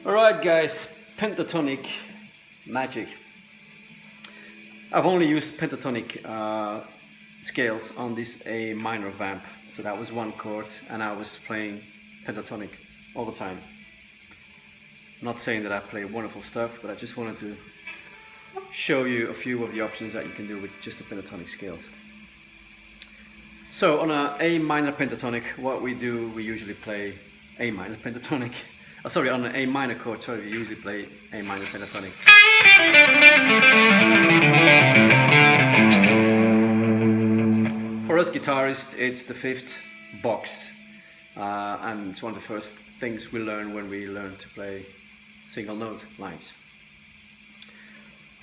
Alright guys, pentatonic magic. I've only used pentatonic scales on this A minor vamp, so that was one chord and I was playing pentatonic all the time. Not saying that I play wonderful stuff, but I just wanted to show you a few of the options that you can do with just the pentatonic scales. So on a A minor pentatonic, what we do, we usually play A minor pentatonic. Oh, sorry, on an A minor chord, sorry, we usually play A minor pentatonic. For us guitarists, it's the fifth box, and it's one of the first things we learn when we learn to play single note lines.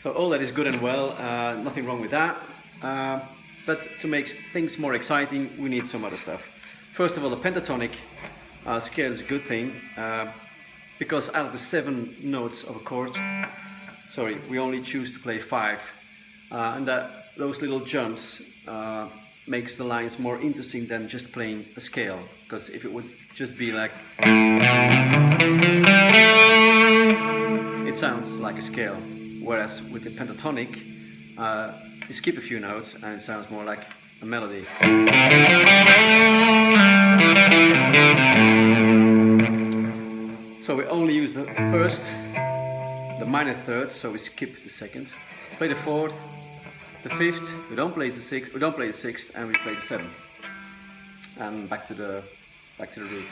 So all that is good and well, nothing wrong with that, but to make things more exciting, we need some other stuff. First of all, the pentatonic scale is a good thing, because out of the 7 notes of a chord, we only choose to play 5, and those little jumps makes the lines more interesting than just playing a scale, because if it would just be like, it sounds like a scale, whereas with the pentatonic you skip a few notes and it sounds more like a melody. So we only use the first, the minor third, so we skip the second, play the fourth, the fifth, we don't play the sixth, and we play the seventh, and back to the root.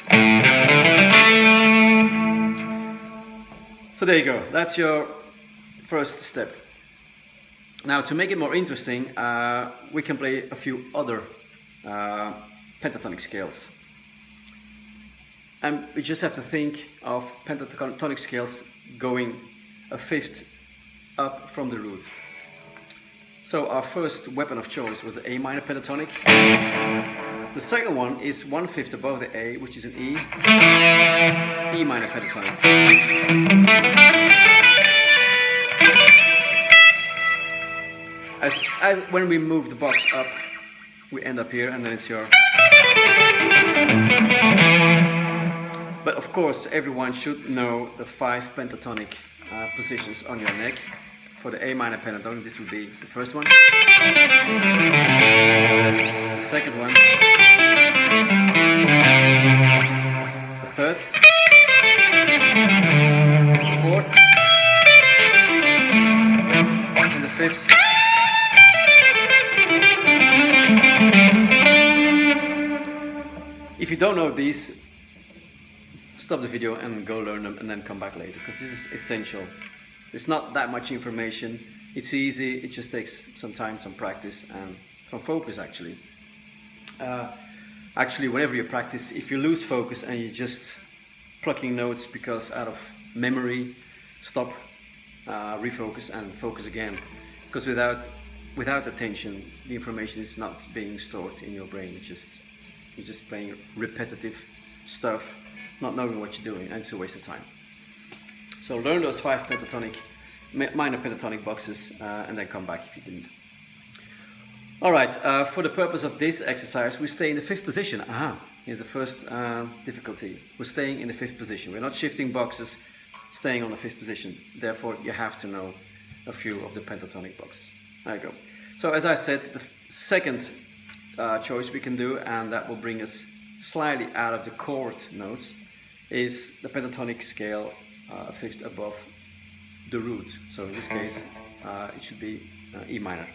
So there you go. That's your first step. Now, to make it more interesting, we can play a few other pentatonic scales. And we just have to think of pentatonic scales going a fifth up from the root. So our first weapon of choice was the A minor pentatonic. The second one is 1/5 above the A, which is an E minor pentatonic. As when we move the box up, we end up here, and then it's your. But of course, everyone should know the 5 pentatonic positions on your neck. For the A minor pentatonic, this would be the first one, the second one, the third, the fourth, and the fifth. If you don't know these, stop the video and go learn them and then come back later, because this is essential. There's not that much information, it's easy, it just takes some time, some practice, and some focus actually. Actually, whenever you practice, if you lose focus and you're just plucking notes because out of memory, stop, refocus and focus again. Because without attention, the information is not being stored in your brain, you're just playing repetitive stuff, not knowing what you're doing, and it's a waste of time. So learn those 5 minor pentatonic boxes, and then come back if you didn't. Alright, for the purpose of this exercise, we stay in the 5th position. Here's the first difficulty. We're staying in the 5th position. We're not shifting boxes, staying on the 5th position. Therefore, you have to know a few of the pentatonic boxes. There you go. So as I said, the second choice we can do, and that will bring us slightly out of the chord notes, is the pentatonic scale 5th above the root. So in this case, it should be E minor.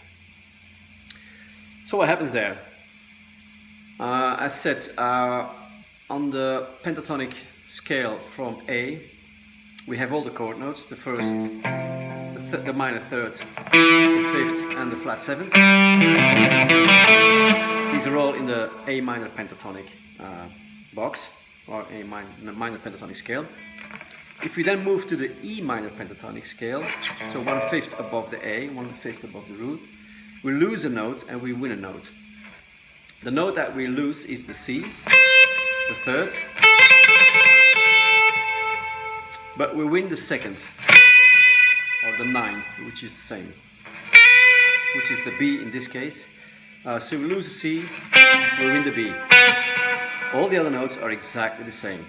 So what happens there? As said, on the pentatonic scale from A, we have all the chord notes: the first, the minor third, the fifth, and the flat seventh. These are all in the A minor pentatonic box, or A minor pentatonic scale. If we then move to the E minor pentatonic scale, so 1/5 above the A, 1/5 above the root, we lose a note and we win a note. The note that we lose is the C, the third, but we win the second, or the ninth, which is the same, which is the B in this case. So we lose the C, we win the B. All the other notes are exactly the same.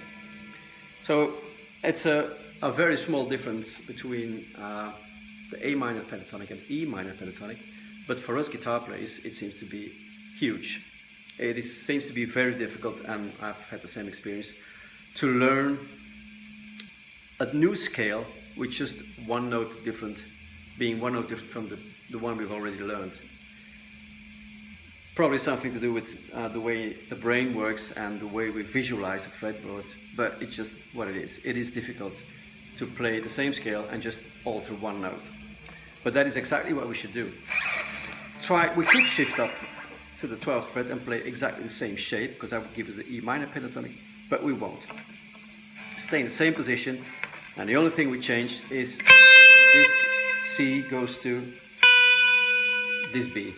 So it's a very small difference between the A minor pentatonic and E minor pentatonic, but for us guitar players it seems to be huge. It seems to be very difficult, and I've had the same experience, to learn a new scale with just one note different, being one note different from the one we've already learned. Probably something to do with the way the brain works and the way we visualize a fretboard, but it's just what it is. It is difficult to play the same scale and just alter one note. But that is exactly what we should do. We could shift up to the 12th fret and play exactly the same shape, because that would give us the E minor pentatonic, but we won't. Stay in the same position, and the only thing we change is this C goes to this B.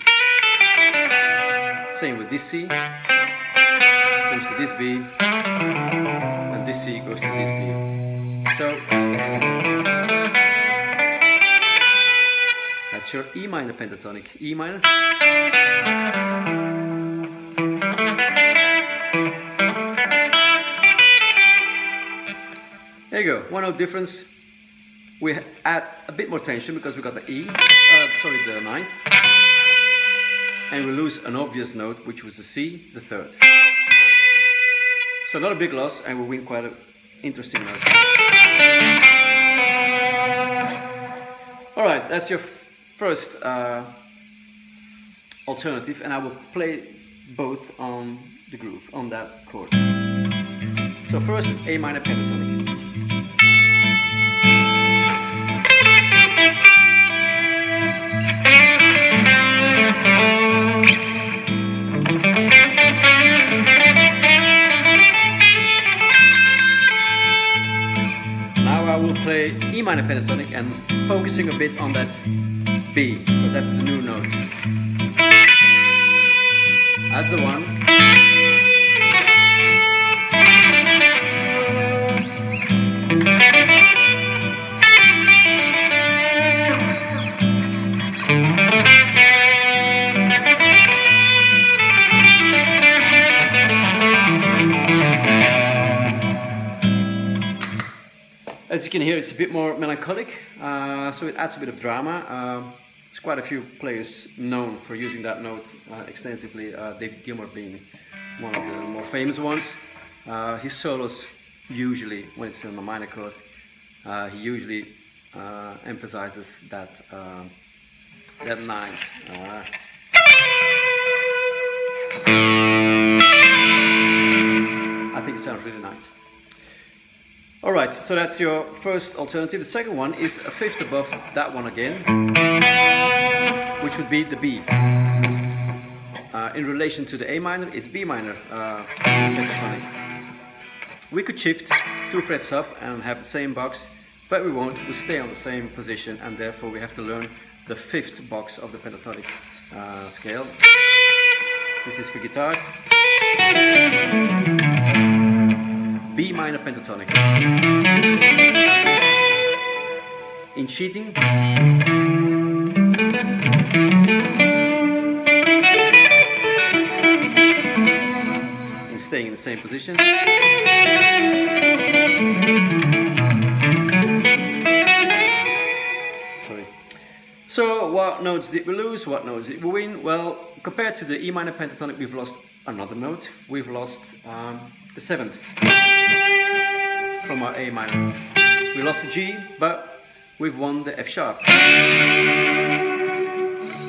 Same with this C, goes to this B, and this C goes to this B. So that's your E minor pentatonic. E minor. There you go, one note difference. We add a bit more tension because we got the the ninth. And we lose an obvious note, which was the C, the third. So not a big loss, and we win quite an interesting note. Alright, that's your first alternative, and I will play both on the groove, on that chord. So first, A minor pentatonic. Play E minor pentatonic and focusing a bit on that B, because that's the new note. That's the one. As you can hear, it's a bit more melancholic, so it adds a bit of drama. There's quite a few players known for using that note extensively, David Gilmour being one of the more famous ones. His solos, usually, when it's in a minor chord, he usually emphasizes that, that ninth. I think it sounds really nice. Alright, so that's your first alternative. The second one is a fifth above that one again, which would be the B. In relation to the A minor, it's B minor pentatonic. We could shift 2 frets up and have the same box, but we won't. We'll stay on the same position, and therefore we have to learn the 5th box of the pentatonic scale. This is for guitars. B minor pentatonic. In sheeting, in staying in the same position. Sorry. So what notes did we lose? What notes did we win? Well, compared to the E minor pentatonic, we've lost another note. We've lost the 7th from our A minor. We lost the G, but we've won the F sharp.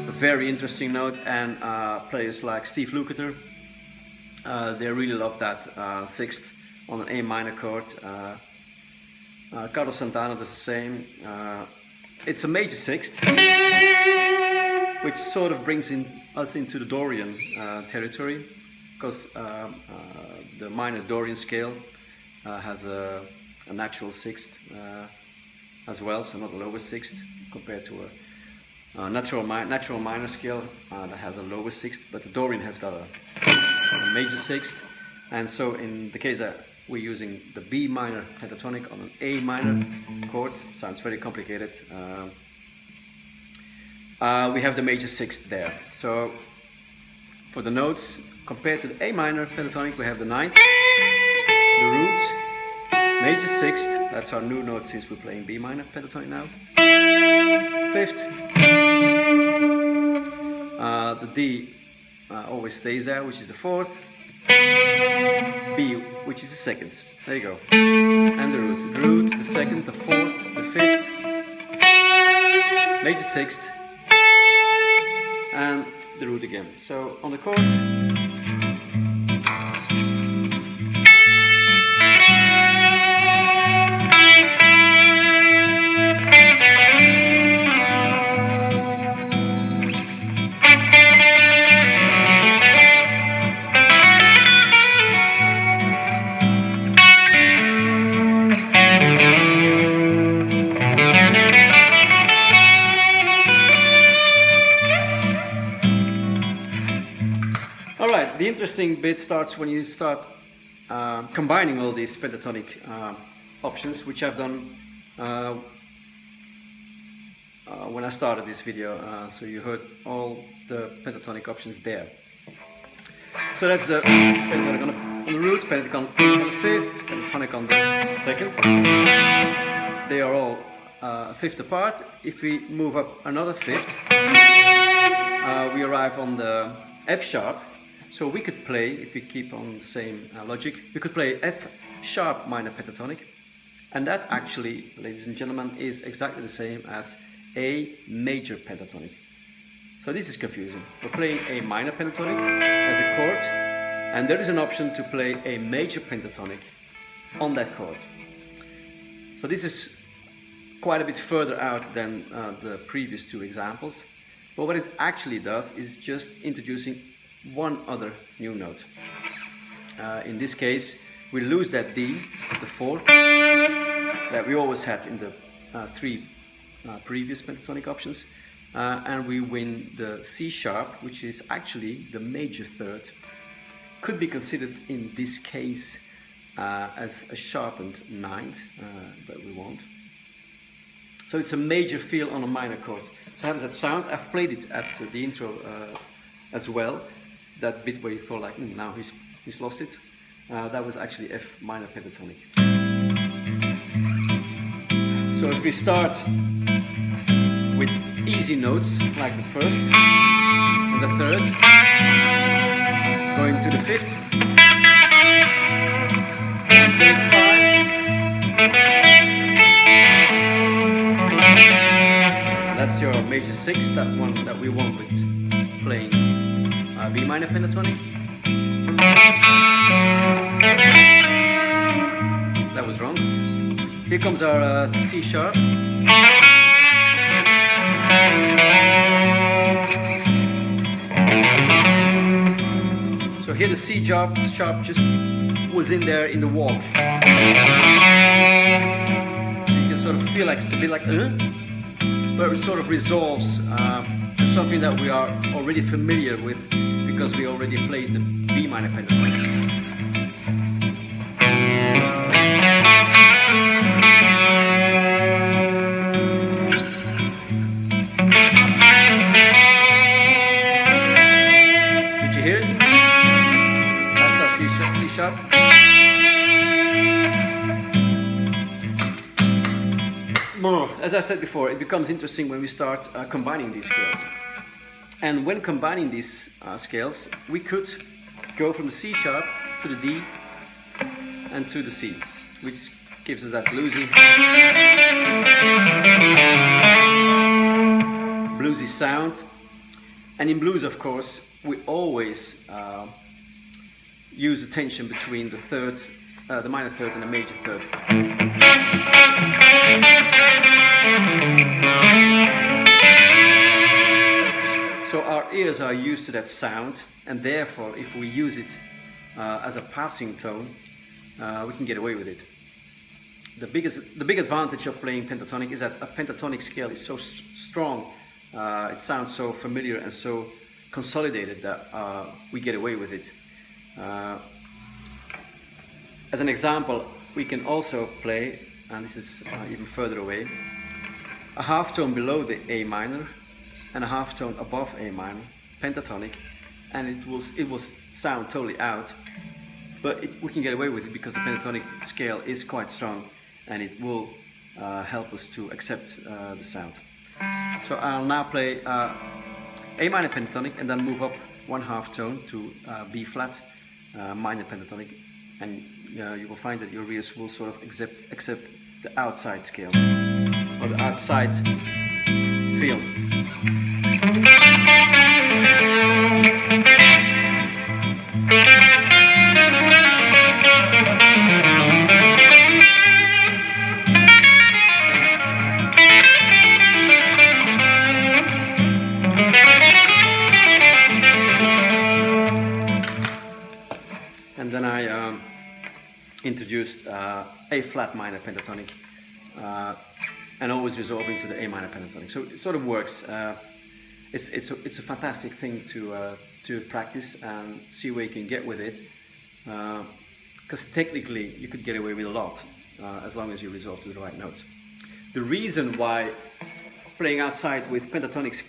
A very interesting note, and players like Steve Lukather, they really love that sixth on an A minor chord. Carlos Santana does the same. It's a major sixth, which sort of brings us into the Dorian territory, because the minor Dorian scale has a natural sixth as well, so not a lower sixth compared to a natural minor scale that has a lower sixth, but the Dorian has got a major sixth. And so in the case that we're using the B minor pentatonic on an A minor chord, sounds very complicated, we have the major sixth there. So for the notes, compared to the A minor pentatonic, we have the ninth, the root, major sixth, that's our new note since we're playing B minor pentatonic now, fifth, the D always stays there, which is the fourth, B, which is the second, there you go, and the root, the second, the fourth, the fifth, major sixth, and the root again. So on the chord, the interesting bit starts when you start combining all these pentatonic options, which I've done when I started this video. So you heard all the pentatonic options there. So that's the pentatonic on the root, pentatonic on the fifth, pentatonic on the second. They are all a fifth apart. If we move up another fifth, we arrive on the F sharp. So we could play, if we keep on the same logic, we could play F sharp minor pentatonic, and that actually, ladies and gentlemen, is exactly the same as A major pentatonic. So this is confusing. We're playing A minor pentatonic as a chord, and there is an option to play A major pentatonic on that chord. So this is quite a bit further out than the previous two examples, but what it actually does is just introducing one other new note. In this case, we lose that D, the fourth, that we always had in the three previous pentatonic options, and we win the C sharp, which is actually the major third. Could be considered in this case as a sharpened ninth, but we won't. So it's a major feel on a minor chord. So how does that sound? I've played it at the intro as well. That bit where you thought like, now he's lost it. That was actually F minor pentatonic. So if we start with easy notes like the first and the third, going to the fifth, and then five, and that's your major sixth, that one that we won with playing B minor pentatonic. That was wrong. Here comes our C sharp. So here the C sharp just was in there in the walk. So you can sort of feel like it's a bit like, but it sort of resolves to something that we are already familiar with, because we already played the B minor pentatonic. Did you hear it? That's our C sharp. As I said before, it becomes interesting when we start combining these scales. And when combining these scales, we could go from the C sharp to the D and to the C, which gives us that bluesy. sound. And in blues, of course, we always use the tension between the thirds, the minor third and the major third. So our ears are used to that sound, and therefore if we use it as a passing tone, we can get away with it. The big advantage of playing pentatonic is that a pentatonic scale is so strong, it sounds so familiar and so consolidated that we get away with it. As an example, we can also play, and this is even further away, a half tone below the A minor and a half tone above A minor, pentatonic, and it will sound totally out, but we can get away with it because the pentatonic scale is quite strong, and it will help us to accept the sound. So I'll now play A minor pentatonic and then move up one half tone to B flat minor pentatonic, and you will find that your ears will sort of accept the outside scale or the outside feel. And then I introduced A flat minor pentatonic and always resolve into the A minor pentatonic. So it sort of works. It's a fantastic thing to practice and see where you can get with it. Because technically you could get away with a lot as long as you resolve to the right notes. The reason why playing outside with pentatonic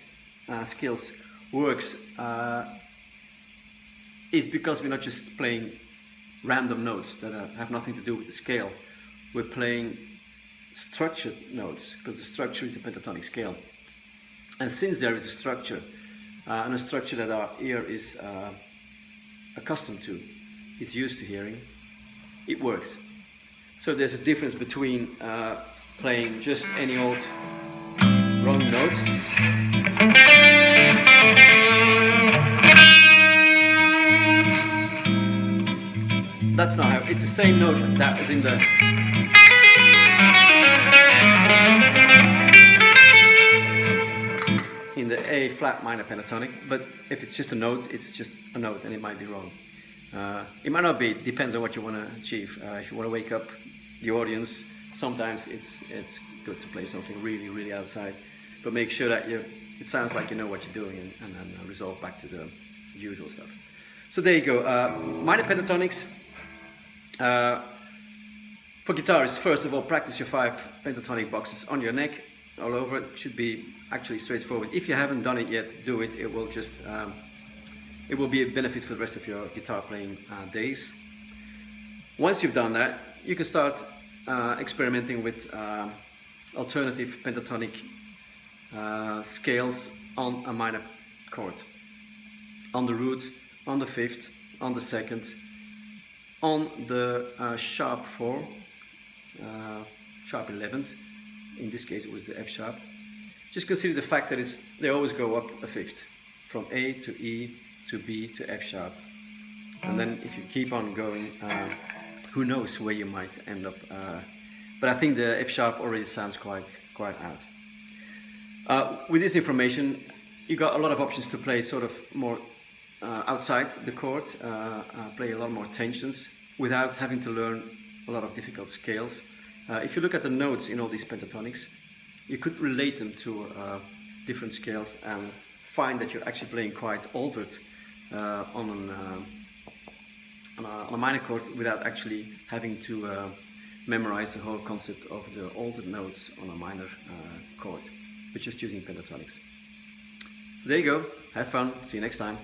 scales works is because we're not just playing random notes that have nothing to do with the scale. We're playing structured notes because the structure is a pentatonic scale. And since there is a structure, and a structure that our ear is accustomed to, is used to hearing, it works. So there's a difference between playing just any old wrong note that's not how, it's the same note that is in the A flat minor pentatonic, but if it's just a note, it's just a note and it might be wrong. It might not be, it depends on what you want to achieve. If you want to wake up the audience, sometimes it's good to play something really, really outside, but make sure that it sounds like you know what you're doing, and then resolve back to the usual stuff. So there you go, minor pentatonics. For guitarists, first of all, practice your 5 pentatonic boxes on your neck, all over. It should be actually straightforward. If you haven't done it yet, do it. It will just it will be a benefit for the rest of your guitar playing days. Once you've done that, you can start experimenting with alternative pentatonic scales on a minor chord, on the root, on the 5th, on the 2nd, on the sharp 4, sharp 11th. In this case, it was the F sharp. Just consider the fact that they always go up a 5th, from A to E to B to F sharp. And then if you keep on going, who knows where you might end up. But I think the F sharp already sounds quite out. With this information, you got a lot of options to play sort of more outside the chord, play a lot more tensions without having to learn a lot of difficult scales. If you look at the notes in all these pentatonics, you could relate them to different scales and find that you're actually playing quite altered on a minor chord without actually having to memorize the whole concept of the altered notes on a minor chord, but just using pentatonics. So there you go, have fun, see you next time.